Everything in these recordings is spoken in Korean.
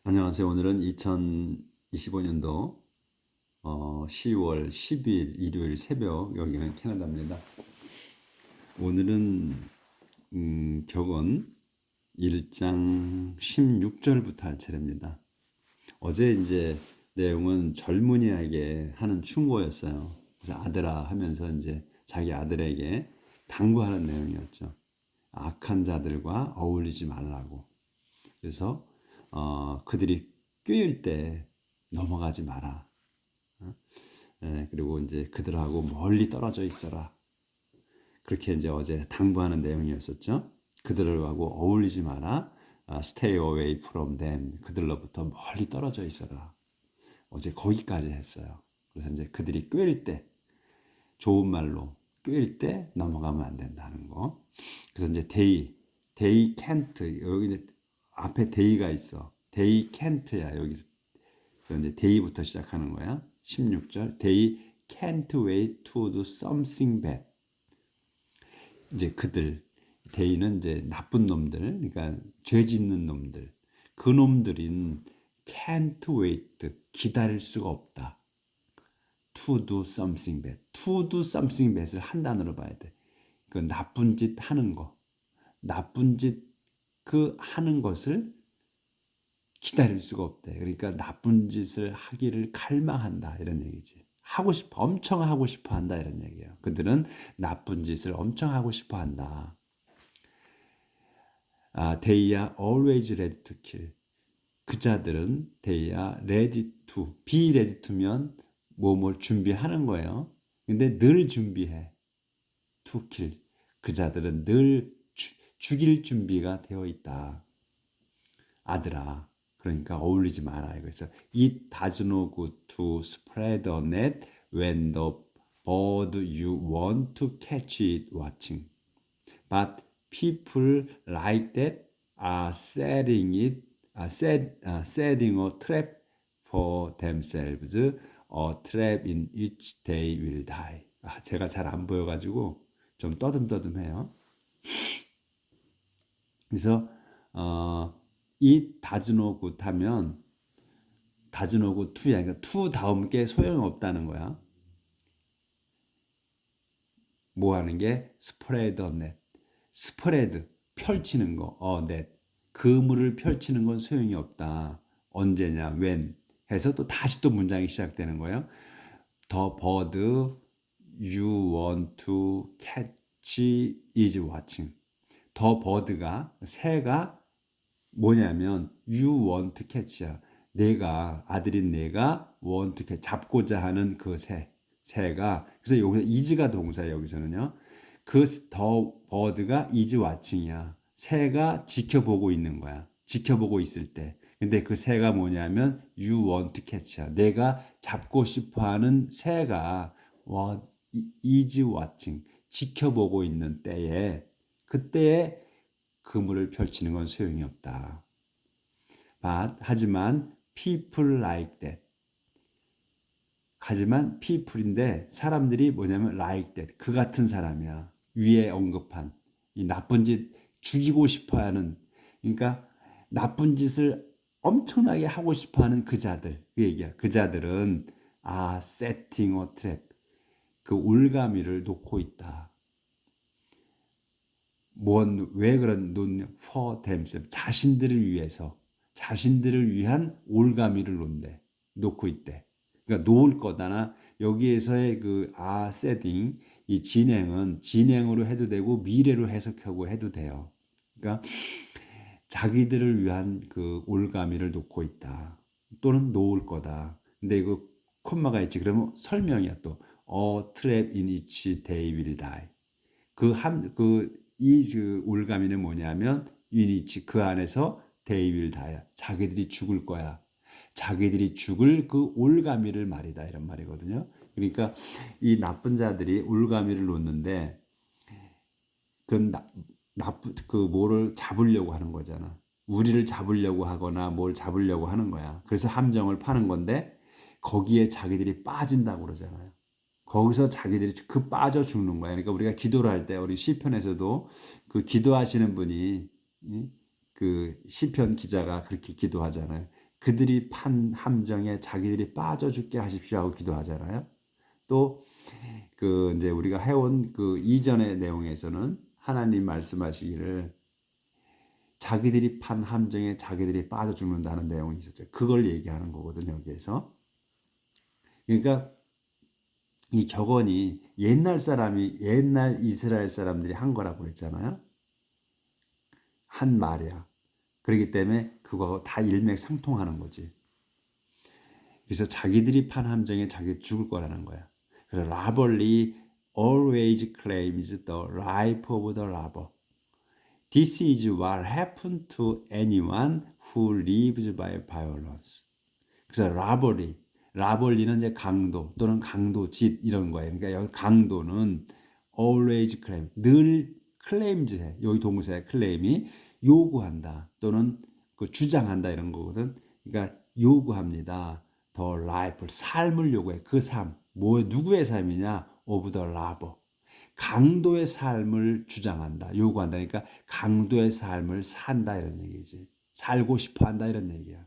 안녕하세요. 오늘은 2025년도 10월 10일 일요일 새벽, 여기는 캐나다입니다. 오늘은 격언 1장 16절부터 할 차례입니다. 어제 이제 내용은 젊은이에게 하는 충고였어요. 그래서 아들아 하면서 이제 자기 아들에게 당부하는 내용이었죠. 악한 자들과 어울리지 말라고. 그래서 그들이 꾀일 때 넘어가지 마라. 그리고 이제 그들하고 멀리 떨어져 있어라. 그렇게 이제 어제 당부하는 내용이었었죠. 그들하고 어울리지 마라. Stay away from them. 그들로부터 멀리 떨어져 있어라. 어제 거기까지 했어요. 그래서 이제 그들이 꾀일 때, 좋은 말로 꾀일 때 넘어가면 안 된다는 거. 그래서 이제 they can't, 여기 이제 앞에 they가 있어. they can't야 여기서. 그래서 이제 they부터 시작하는 거야. 16절. They can't wait to do something bad. 이제 그들, they는 이제 나쁜 놈들, 그러니까 죄 짓는 놈들. 그 놈들인 can't wait, 기다릴 수가 없다. to do something bad. to do something bad을 한 단어로 봐야 돼. 그 나쁜 짓 하는 거. 나쁜 짓 그 하는 것을 기다릴 수가 없대. 그러니까 나쁜 짓을 하기를 갈망한다 이런 얘기지. 하고 싶어, 엄청 하고 싶어 한다 이런 얘기예요. 그들은 나쁜 짓을 엄청 하고 싶어 한다. They are always ready to kill. 그 자들은 they are ready to, be ready to면 뭘 준비하는 거예요. 근데 늘 준비해. to kill. 그 자들은 늘 죽일 준비가 되어 있다. 아들아. 그러니까 어울리지 마라 이거죠. It does no good to spread a net when the bird you want to catch is watching. But people like that are setting a trap for themselves, a trap in which they will die. 제가 잘 안 보여가지고 좀 떠듬떠듬해요. 그래서 이 다즈노굿 하면 다즈노굿 투야. 그러니까 투 다음 게 소용이 없다는 거야. 뭐 하는 게 스프레드 넷. 스프레드 펼치는 거. 넷. 그물을 펼치는 건 소용이 없다. 언제냐? when 해서 또 다시 또 문장이 시작되는 거예요. The bird you want to catch is watching. The bird가 새가 뭐냐면 you want to catch야. 내가 아들인 내가 want to catch 잡고자 하는 그 새가 그래서 여기서 is가 동사예요. 여기서는요. 그 the bird가 is watching이야. 새가 지켜보고 있는 거야. 지켜보고 있을 때. 근데 그 새가 뭐냐면 you want to catch야. 내가 잡고 싶어하는 새가 is watching 지켜보고 있는 때에 그때에 그물을 펼치는 건 소용이 없다. 하지만 people like that. 하지만 people인데 사람들이 뭐냐면 like that. 그 같은 사람이야. 위에 언급한 이 나쁜 짓 죽이고 싶어하는 그러니까 나쁜 짓을 엄청나게 하고 싶어하는 그 자들 그 얘기야. 그 자들은 setting a trap. 그 올가미를 놓고 있다. 왜 그런 놓냐? For themselves. 자신들을 위해서. 자신들을 위한 올가미를 놓고 있대. 그러니까 놓을 거다나 여기에서의 그 setting 이 진행은 진행으로 해도 되고 미래로 해석하고 해도 돼요. 그러니까 자기들을 위한 그 올가미를 놓고 있다. 또는 놓을 거다. 근데 이거 콤마가 있지. 그러면 설명이야 또. A trap in which they will die. 이 올가미는 뭐냐면 유니치 그 안에서 they will die. 자기들이 죽을 거야. 자기들이 죽을 그 올가미를 말이다 이런 말이거든요. 그러니까 이 나쁜 자들이 올가미를 놓는데 뭐를 잡으려고 하는 거잖아. 우리를 잡으려고 하거나 뭘 잡으려고 하는 거야. 그래서 함정을 파는 건데 거기에 자기들이 빠진다고 그러잖아요. 거기서 자기들이 빠져 죽는 거야. 그러니까 우리가 기도를 할 때 우리 시편에서도 그 기도하시는 분이 그 시편 기자가 그렇게 기도하잖아요. 그들이 판 함정에 자기들이 빠져 죽게 하십시오 하고 기도하잖아요. 또 그 이제 우리가 해온 그 이전의 내용에서는 하나님 말씀하시기를 자기들이 판 함정에 자기들이 빠져 죽는다는 내용이 있었죠. 그걸 얘기하는 거거든요, 여기에서. 그러니까 이 격언이 옛날 이스라엘 사람들이 한 거라고 그랬잖아요. 한 말이야. 그렇기 때문에 그거 다 일맥상통하는 거지. 그래서 자기들이 판 함정에 자기 죽을 거라는 거야. 그래서 라벌리 always claims the life of the robber. This is what happened to anyone who lives by violence. 그래서 라벌리는 이제 강도 또는 강도짓 이런 거예요. 그러니까 여기 강도는 always claim, 늘 claims해. 여기 동사의 claim이 요구한다 또는 그 주장한다 이런 거거든. 그러니까 요구합니다. The life, 삶을 요구해. 그 삶, 누구의 삶이냐? Of the robber. 강도의 삶을 주장한다, 요구한다. 그러니까 강도의 삶을 산다 이런 얘기지. 살고 싶어 한다 이런 얘기야.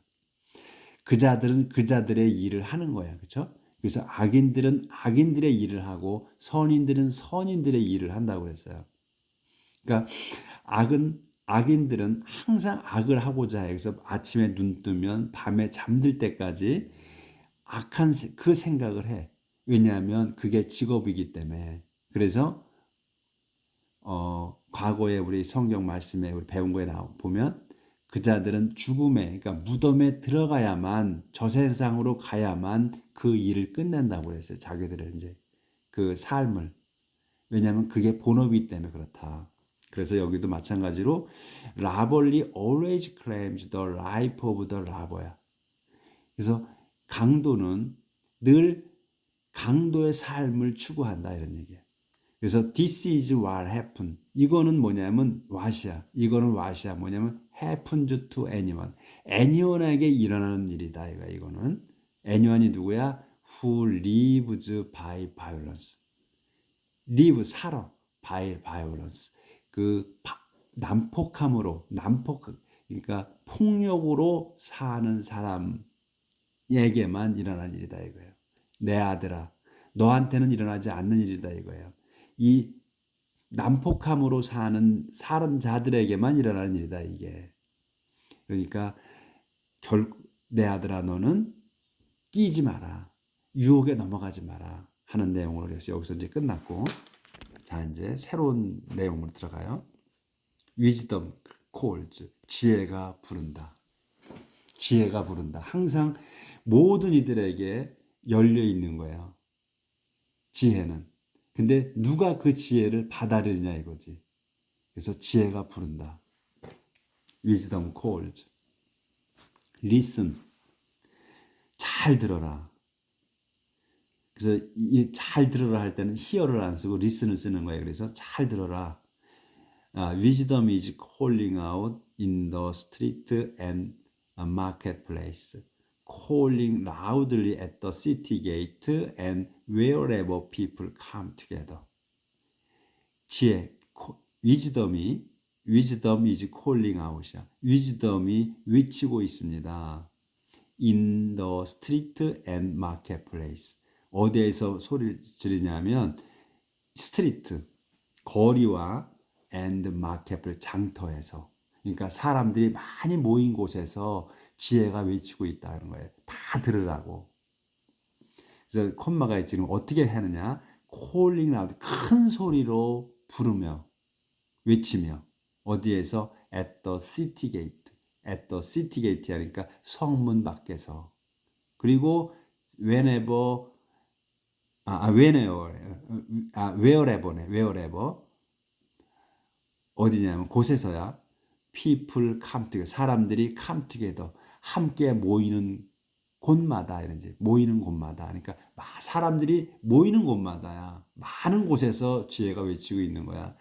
그자들은 그자들의 일을 하는 거야. 그렇죠? 그래서 악인들은 악인들의 일을 하고 선인들은 선인들의 일을 한다고 그랬어요. 그러니까 악인들은 항상 악을 하고자 해요. 그래서 아침에 눈 뜨면 밤에 잠들 때까지 악한 그 생각을 해. 왜냐하면 그게 직업이기 때문에. 그래서 과거에 우리 성경 말씀에 우리 배운 거에 보면 그자들은 죽음에, 그러니까 무덤에 들어가야만, 저 세상으로 가야만 그 일을 끝낸다고 그랬어요. 자기들을 이제 그 삶을. 왜냐하면 그게 본업이기 때문에 그렇다. 그래서 여기도 마찬가지로 라벌리 always claims the life of the robber야. 그래서 강도는 늘 강도의 삶을 추구한다 이런 얘기야. 그래서 this is what happened. 이거는 뭐냐면 what이야. 이거는 what이야. 뭐냐면 happens to anyone. anyone에게 일어나는 일이다. 이거는 anyone이 누구야? Who lives by violence. live 살아. by violence. 그 난폭함으로 그러니까 폭력으로 사는 사람에게만 일어날 일이다 이거예요. 내 아들아, 너한테는 일어나지 않는 일이다 이거예요. 이 난폭함으로 사는 자들에게만 일어나는 일이다 이게. 그러니까 내 아들아 너는 끼지 마라. 유혹에 넘어가지 마라 하는 내용으로 해서 여기서 이제 끝났고, 자 이제 새로운 내용으로 들어가요. Wisdom calls. 지혜가 부른다. 지혜가 부른다. 항상 모든 이들에게 열려 있는 거예요. 지혜는. 근데 누가 그 지혜를 받아들이냐 이거지. 그래서 지혜가 부른다. Wisdom calls. Listen. 잘 들어라. 그래서 이 잘 들어라 할 때는 hear를 안 쓰고 listen을 쓰는 거예요. 그래서 잘 들어라. Wisdom is calling out in the street and marketplace. Calling loudly at the city gate and wherever people come together. 지혜, wisdom is calling out이야. wisdom이 외치고 있습니다. In the street and marketplace. 어디에서 소리를 지르냐면 스트리트, 거리와 and marketplace, 장터에서. 그러니까 사람들이 많이 모인 곳에서 지혜가 외치고 있다는 거예요. 다 들으라고. 그래서 콤마가 지금 어떻게 하느냐? calling out, 큰 소리로 부르며 외치며. 어디에서? at the city gate. at the city gate 하니까 성문 밖에서. 그리고 wherever 어디냐면 곳에서야. people come together. 사람들이 come together. 함께 모이는 곳마다 이런지 모이는 곳마다. 그러니까 사람들이 모이는 곳마다야. 많은 곳에서 지혜가 외치고 있는 거야.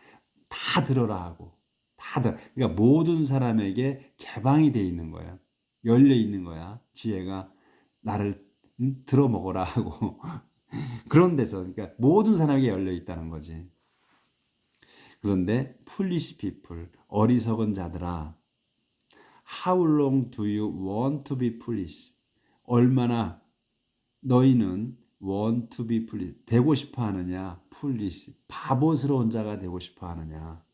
다 들어라 하고. 다 들어. 그러니까 모든 사람에게 개방이 돼 있는 거야. 열려 있는 거야. 지혜가 나를 들어 먹어라 하고. 그런 데서 그러니까 모든 사람에게 열려 있다는 거지. 그런데 foolish people, 어리석은 자들아, How long do you want to be foolish? 얼마나 너희는 want to be foolish, 되고 싶어 하느냐? foolish, 바보스러운 자가 되고 싶어 하느냐?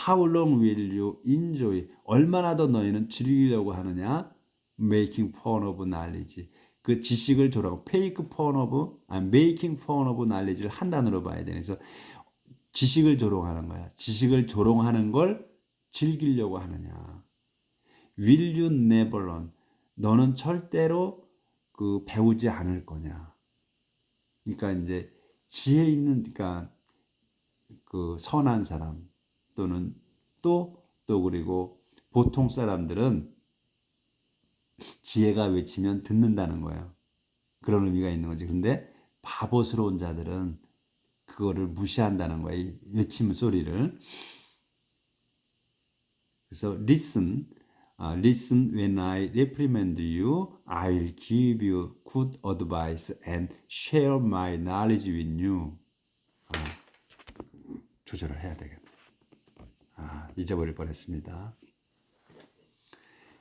How long will you enjoy? 얼마나 더 너희는 즐기려고 하느냐? Making fun of knowledge. 그 지식을 조롱, fake fun of, making fun of knowledge를 한 단어로 봐야 돼. 그래서 지식을 조롱하는 거야. 지식을 조롱하는 걸 즐기려고 하느냐? Will you never learn? 너는 절대로 그 배우지 않을 거냐? 그러니까 이제 지혜 있는, 그러니까 그 선한 사람 또는 또 그리고 보통 사람들은 지혜가 외치면 듣는다는 거예요. 그런 의미가 있는 거지. 근데 바보스러운 자들은 그거를 무시한다는 거예요. 이 외침 소리를. 그래서 listen when I reprimand you. I will give you good advice and share my knowledge with you. 조절을 해야 되겠네. 잊어버릴 뻔했습니다.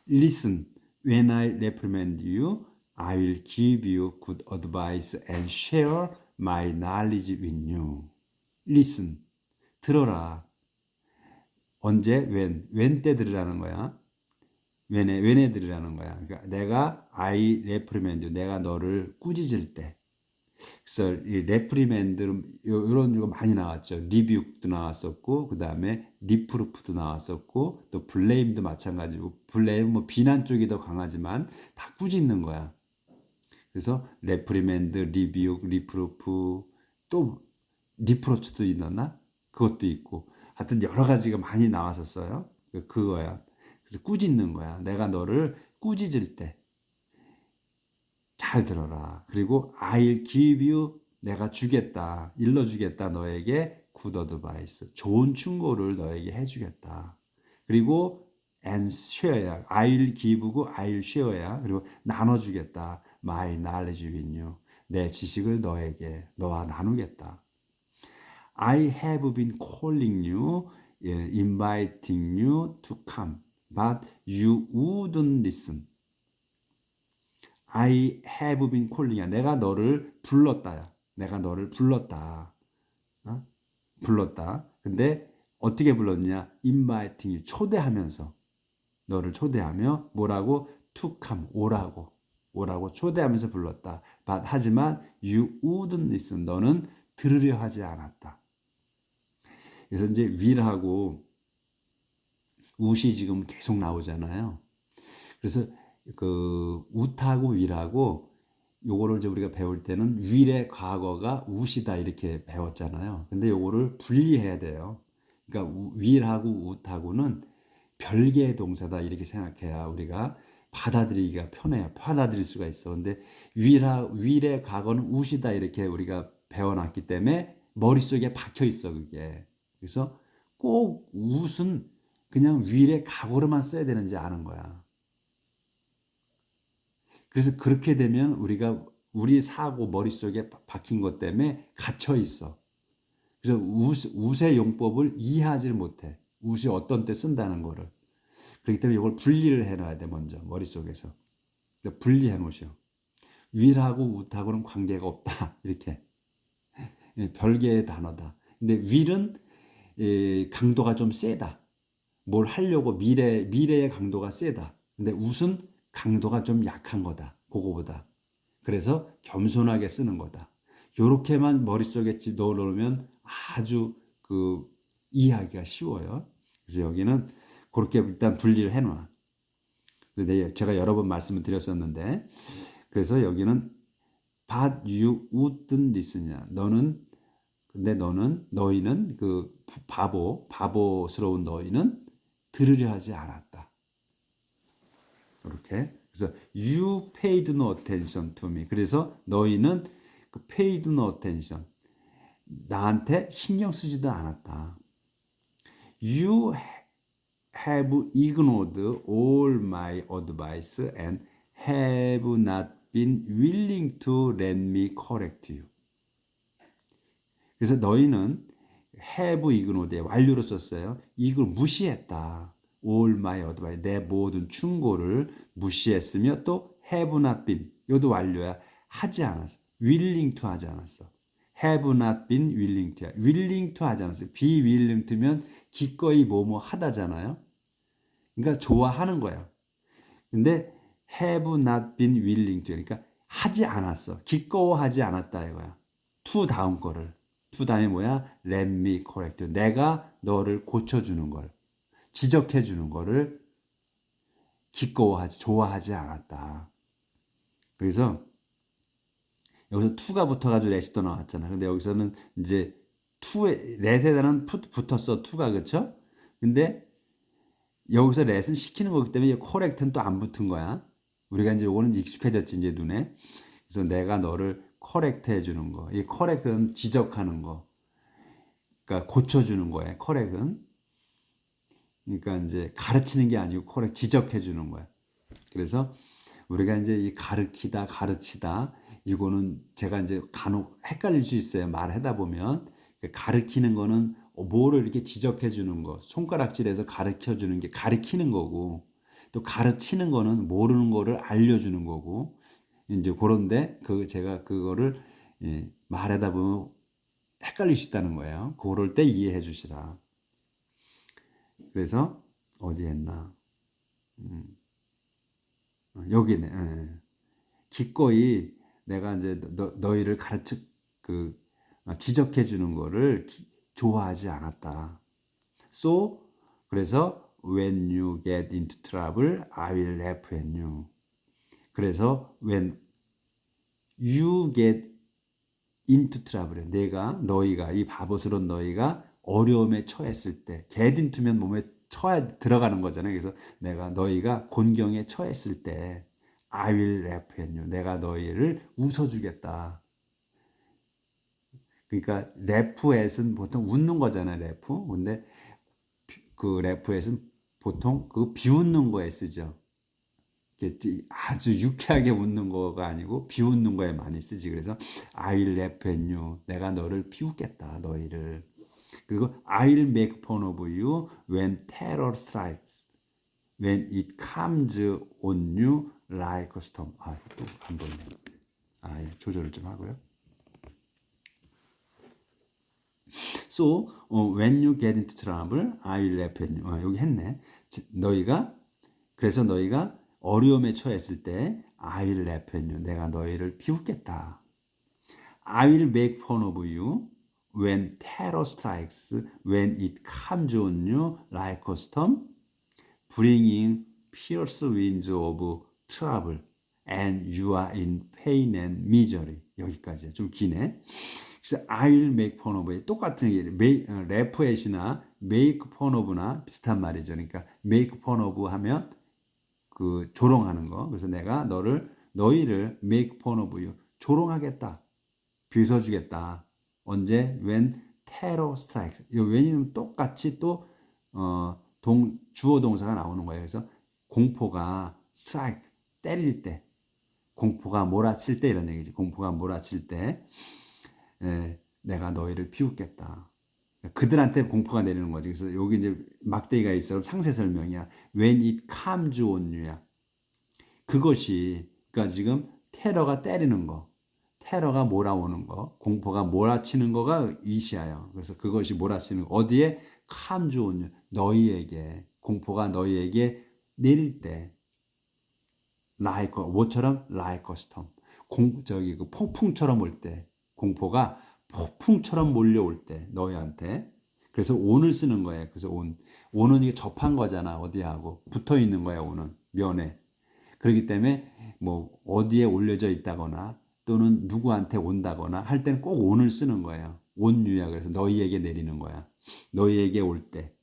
Listen, when I reprimand you, I will give you good advice and share my knowledge with you. Listen, 들어라. 언제? when 때 들으라는 거야. when에 들으라는 거야. 그러니까 내가 I reprimand you, 내가 너를 꾸짖을 때. 그래서 이 reprimand 이런 거 많이 나왔죠. rebuke도 나왔었고, 그 다음에 reproof도 나왔었고, 또 blame도 마찬가지고, blame 뭐 비난 쪽이 더 강하지만 다 꾸짖는 거야. 그래서 reprimand, rebuke, reproof, 또 reproach도 있었나? 그것도 있고, 하여튼 여러 가지가 많이 나왔었어요. 그거야. 그래서 꾸짖는 거야. 내가 너를 꾸짖을 때 잘 들어라. 그리고 I'll give you, 내가 주겠다, 일러주겠다, 너에게 good advice, 좋은 충고를 너에게 해주겠다. 그리고 and share야. I'll give고 I'll share야. 그리고 나눠주겠다. My knowledge with you. 내 지식을 너와 나누겠다. I have been calling you, inviting you to come, but you wouldn't listen. I have been calling이야. 내가 너를 불렀다. 내가 너를 불렀다. 불렀다. 근데 어떻게 불렀냐? inviting you, 초대하면서. 너를 초대하며 뭐라고? to come, 오라고 초대하면서 불렀다. But 하지만 you wouldn't listen. 너는 들으려 하지 않았다. 그래서 이제 will하고 would이 지금 계속 나오잖아요. 그래서 그 would하고 will하고 요거를 이제 우리가 배울 때는 will의 과거가 would이다 이렇게 배웠잖아요. 근데 요거를 분리해야 돼요. 그러니까 will하고 would하고는 별개의 동사다 이렇게 생각해야 우리가 받아들이기가 편해요. 받아들일 수가 있어. 근데 will의 과거는 would이다 이렇게 우리가 배워놨기 때문에 머릿속에 박혀 있어 그게. 그래서 꼭 would은 그냥 will의 과거로만 써야 되는지 아는 거야. 그래서 그렇게 되면 우리가 우리 사고 머릿속에 박힌 것 때문에 갇혀 있어. 그래서 would의 용법을 이해하지 못해. would이 어떤 때 쓴다는 거를. 그렇기 때문에 이걸 분리를 해놔야 돼 먼저 머릿속에서. 분리해 놓으셔. will하고 would하고는 관계가 없다 이렇게. 별개의 단어다. 근데 will은 강도가 좀 세다. 뭘 하려고 미래의 강도가 세다. 근데 would은 강도가 좀 약한 거다. 그거보다. 그래서 겸손하게 쓰는 거다. 요렇게만 머릿속에 넣어놓으면 아주 그 이해하기가 쉬워요. 그래서 여기는 그렇게 일단 분리를 해놔. 제가 여러 번 말씀을 드렸었는데, 그래서 여기는 but you wouldn't listen이야. 너희는 그 바보스러운 너희는 들으려 하지 않았다. 이렇게. 그래서 you paid no attention to me. 그래서 너희는 그 paid no attention, 나한테 신경 쓰지도 않았다. You have ignored all my advice and have not been willing to let me correct you. 그래서 너희는 have ignored, 완료로 썼어요. 이걸 무시했다. all my advice, 내 모든 충고를 무시했으며 또 have not been, 이것도 완료야. 하지 않았어. willing to 하지 않았어. have not been willing to, willing to 하지 않았어. be willing to면 기꺼이 뭐뭐 하다잖아요. 그러니까 좋아하는 거야. 근데 have not been willing to, 그러니까 하지 않았어. 기꺼워하지 않았다 이거야. to 다음 거를. to 다음에 뭐야? let me correct you. 내가 너를 고쳐주는 걸, 지적해주는 거를 기꺼워하지, 좋아하지 않았다. 그래서 여기서 to가 붙어가지고 let이 또 나왔잖아. 근데 여기서는 이제 to에, let에다는 붙었어. to가, 그쵸? 근데 여기서 let은 시키는 거기 때문에 correct는 또 안 붙은 거야. 우리가 이제 이거는 익숙해졌지, 이제 눈에. 그래서 내가 너를 correct 해주는 거. 이 correct은 지적하는 거. 그러니까 고쳐주는 거예요. correct은. 그러니까 이제 가르치는 게 아니고 correct, 지적해주는 거야. 그래서 우리가 이제 이 가르치다, 이거는 제가 이제 간혹 헷갈릴 수 있어요. 말하다 보면. 가르치는 거는 뭐를 이렇게 지적해 주는 거, 손가락질해서 가르쳐 주는 게 가르치는 거고, 또 가르치는 거는 모르는 거를 알려주는 거고, 이제 그런데 제가 그거를 말하다 보면 헷갈릴 수 있다는 거예요. 그럴 때 이해해 주시라. 그래서 어디 했나? 여기네. 기꺼이 내가 이제 너희를 지적해 주는 거를 좋아하지 않았다. So, 그래서 when you get into trouble, I will laugh at you. 그래서 when you get into trouble, 너희가 이 바보스러운 너희가 어려움에 처했을 때, get into면 몸에 들어가는 거잖아요. 그래서 너희가 곤경에 처했을 때 I will laugh at you. 내가 너희를 웃어주겠다. 그러니까 laugh at은 보통 웃는 거잖아요. laugh. 근데 그 laugh at은 보통 그 비웃는 거에 쓰죠. 아주 유쾌하게 웃는 거가 아니고 비웃는 거에 많이 쓰지. 그래서 I will laugh at you. 내가 너를 비웃겠다. 너희를. 그리고 I will make fun of you when terror strikes. When it comes on you like a storm. 또 안 보이네. 조절을 좀 하고요. So, when you get into trouble, I will laugh at you. 여기 했네. 그래서 너희가 어려움에 처했을 때 I will laugh at you. 내가 너희를 비웃겠다. I will make fun of you when terror strikes, when it comes on you like a storm, bringing fierce winds of trouble, and you are in pain and misery. 여기까지 좀 기네. 그래서 I will make fun of, 똑같은 게 laugh at이나 make fun of나 비슷한 말이죠. 그러니까 make fun of 하면 그 조롱하는 거. 그래서 내가 너희를 make fun of you, 조롱하겠다, 비웃어주겠다. 언제? When terror strikes. 왜냐면 똑같이 또 주어 동사가 나오는 거예요. 그래서 공포가 strike, 때릴 때, 공포가 몰아칠 때, 이런 얘기지. 공포가 몰아칠 때 내가 너희를 비웃겠다. 그들한테 공포가 내리는 거지. 그래서 여기 이제 막대기가 있어. 상세 설명이야. When it comes on you야. 그것이, 그러니까 지금 테러가 때리는 거, 테러가 몰아오는 거, 공포가 몰아치는 거가 이시야요. 그래서 그것이 몰아치는 거. 어디에? comes on you. 너희에게, 공포가 너희에게 내릴 때, like, 뭐처럼? like a storm. 그 폭풍처럼 올 때, 공포가 폭풍처럼 몰려올 때, 너희한테. 그래서 on을 쓰는 거예요. 그래서 on은 이게 접한 거잖아. 어디하고 붙어 있는 거야. on은 면에. 그렇기 때문에 뭐 어디에 올려져 있다거나 또는 누구한테 온다거나 할 때는 꼭 on을 쓰는 거예요. on유야. 그래서 너희에게 내리는 거야. 너희에게 올 때.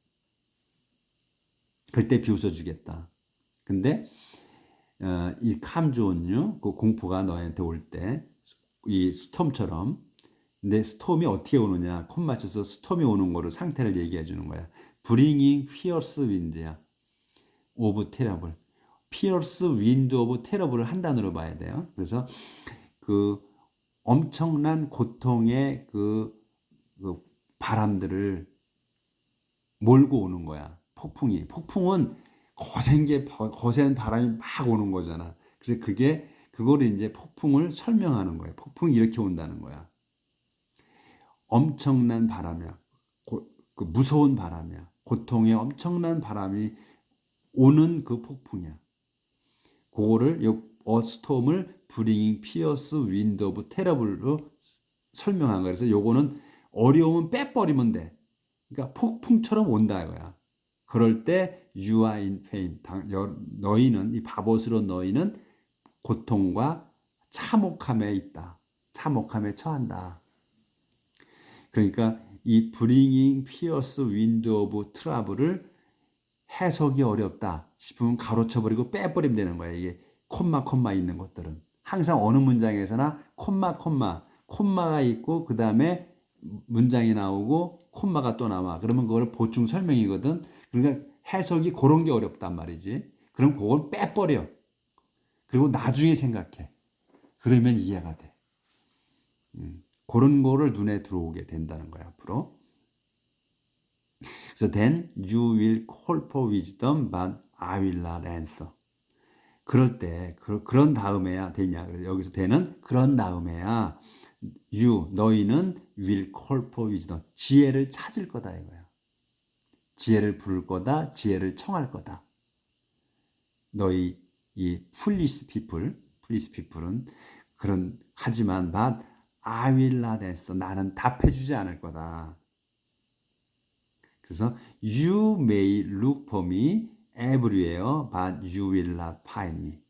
그때 비웃어 주겠다. 근데 이 comes on you, 그 공포가 너희한테 올 때, 이 스톰처럼. 근데 스톰이 어떻게 오느냐? 콤 맞춰서 스톰이 오는 거를 상태를 얘기해 주는 거야. Bringing fierce wind야. of terrible. fierce wind of terrible을 한 단어로 봐야 돼요. 그래서 그 엄청난 고통의 그 바람들을 몰고 오는 거야. 폭풍은 거센 바람이 막 오는 거잖아. 그래서 그거를 이제 폭풍을 설명하는 거예요. 폭풍이 이렇게 온다는 거야. 엄청난 바람이야. 그 무서운 바람이야. 고통의 엄청난 바람이 오는 그 폭풍이야. 그거를 스톰을 bringing fierce wind of terrible로 설명한 거야. 그래서 요거는 어려움은 빼버리면 돼. 그러니까 폭풍처럼 온다 이거야. 그럴 때 you are in pain. 너희는 이 바보스러운 너희는 고통과 참혹함에 있다. 참혹함에 처한다. 그러니까 이 bringing fierce wind of trouble을 해석이 어렵다 싶으면 가로쳐버리고 빼버리면 되는 거야. 이게 콤마 있는 것들은 항상 어느 문장에서나 콤마가 있고 그 다음에 문장이 나오고 콤마가 또 나와. 그러면 그걸 보충 설명이거든. 그러니까 해석이 그런 게 어렵단 말이지. 그럼 그걸 빼버려. 그리고 나중에 생각해. 그러면 이해가 돼. 그런 거를 눈에 들어오게 된다는 거야 앞으로. 그래서 then you will call for wisdom, but I will not answer. 그럴 때 그런 다음에야 되냐? 여기서 then은 그런 다음에야 너희는 will call for wisdom. 지혜를 찾을 거다 이거야. 지혜를 부를 거다. 지혜를 청할 거다. 너희 이 foolish people은 그런 하지만 but I will not answer. 나는 답해주지 않을 거다. 그래서 you may look for me everywhere, but you will not find me.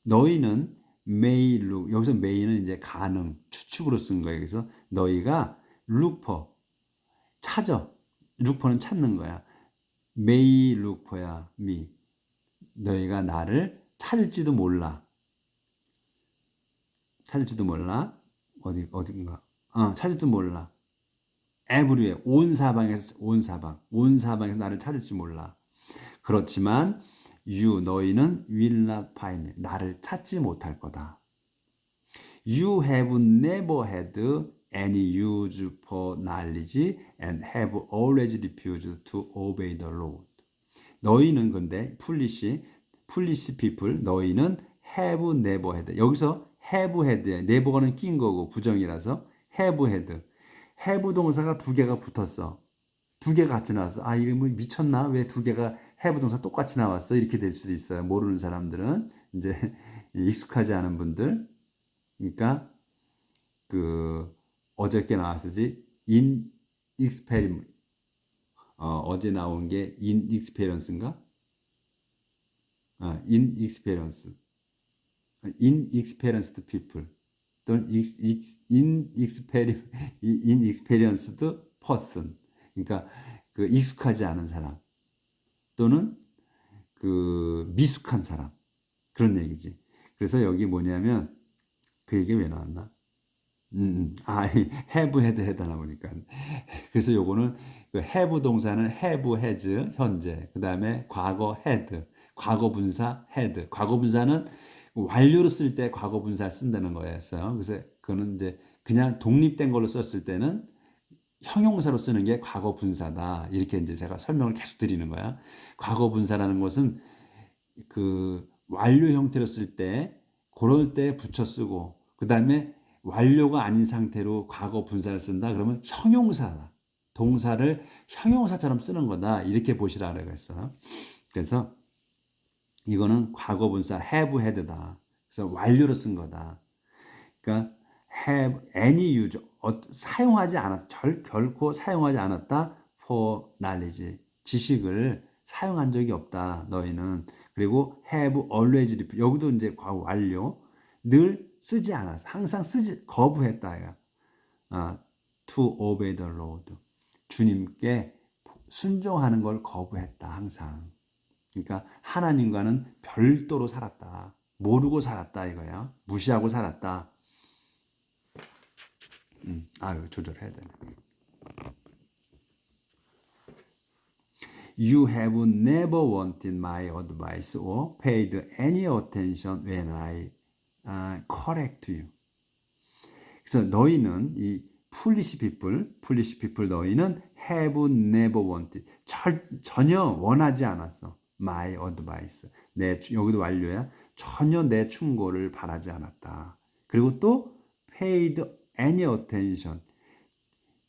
너희는 may look, 여기서 may는 이제 가능, 추측으로 쓴 거예요. 그래서 너희가 look for, 찾아. look for는 찾는 거야. may look for야, me. 너희가 나를 찾을지도 몰라. 어딘가. 찾을지도 몰라. everywhere, 온 사방에서 나를 찾을지 몰라. 그렇지만 너희는 will not find me. 나를 찾지 못할 거다. You have never had any use for knowledge and have always refused to obey the Lord. 너희는 근데 foolish people, 너희는 have never had. 여기서 have had에 never는 낀 거고 부정이라서 have had. have 동사가 두 개가 붙었어. 두 개가 같이 나왔어. 아, 이거 뭐 미쳤나? 왜 두 개가 have 동사 똑같이 나왔어? 이렇게 될 수도 있어요. 모르는 사람들은 이제 익숙하지 않은 분들. 그러니까 그 어저께 나왔었지. in experiment. 어제 나온 게 inexperience인가? inexperienced people 또는 inexperienced person. 그러니까 그 익숙하지 않은 사람 또는 그 미숙한 사람 그런 얘기지. 그래서 여기 뭐냐면 그 얘기 왜 나왔나? have had 해달라 보니까. 그래서 요거는 그 have 동사는 have has 현재. 그다음에 과거 had 과거 분사 had. 과거 분사는 완료로 쓸 때 과거 분사를 쓴다는 거였어요. 그래서 그거는 이제 그냥 독립된 걸로 썼을 때는 형용사로 쓰는 게 과거 분사다. 이렇게 이제 제가 설명을 계속 드리는 거야. 과거 분사라는 것은 그 완료 형태로 쓸 때 그럴 때 붙여 쓰고 그다음에 완료가 아닌 상태로 과거 분사를 쓴다. 그러면 형용사다. 동사를 형용사처럼 쓰는 거다. 이렇게 보시라고 했어요. 그래서 이거는 과거 분사 have had다. 그래서 완료로 쓴 거다. 그러니까 have any use 사용하지 않았다. 결코 사용하지 않았다. for knowledge 지식을 사용한 적이 없다. 너희는. 그리고 have always 여기도 이제 과거 완료 늘 쓰지 않았어. 항상 거부했다. to obey the Lord 주님께 순종하는 걸 거부했다. 항상. 그러니까 하나님과는 별도로 살았다. 모르고 살았다 이거야. 무시하고 살았다. 조절해야 되네. You have never wanted my advice or paid any attention when I correct you. 그래서 너희는 이 foolish people 너희는 have never wanted. 전혀 원하지 않았어. my advice. 여기도 완료야. 전혀 내 충고를 바라지 않았다. 그리고 또 paid any attention.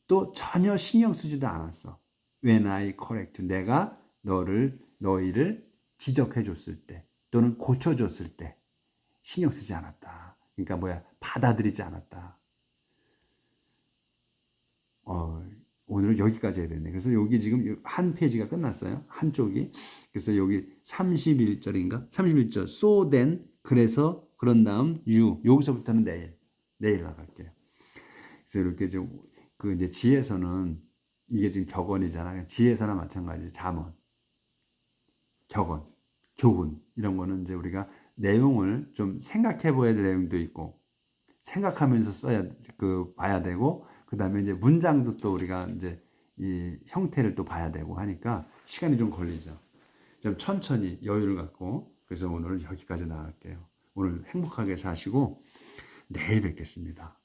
또 전혀 신경 쓰지도 않았어. When I correct. 내가 너희를 지적해 줬을 때 또는 고쳐 줬을 때 신경 쓰지 않았다. 그러니까 받아들이지 않았다. 오늘은 여기까지 해야 되네. 그래서 여기 지금 한 페이지가 끝났어요. 한쪽이. 그래서 여기 31절인가? 31절. So then. 그래서 그런 다음 you. 여기서부터는 내일 나갈게요. 그래서 이렇게 좀 이제 지혜서는 이게 지금 격언이잖아요. 지혜서나 마찬가지. 잠언, 격언, 교훈 이런 거는 이제 우리가 내용을 좀 생각해 보아야 될 내용도 있고 생각하면서 봐야 되고 그다음에 이제 문장도 또 우리가 이제 이 형태를 또 봐야 되고 하니까 시간이 좀 걸리죠. 좀 천천히 여유를 갖고 그래서 오늘은 여기까지 나갈게요. 오늘 행복하게 사시고 내일 뵙겠습니다.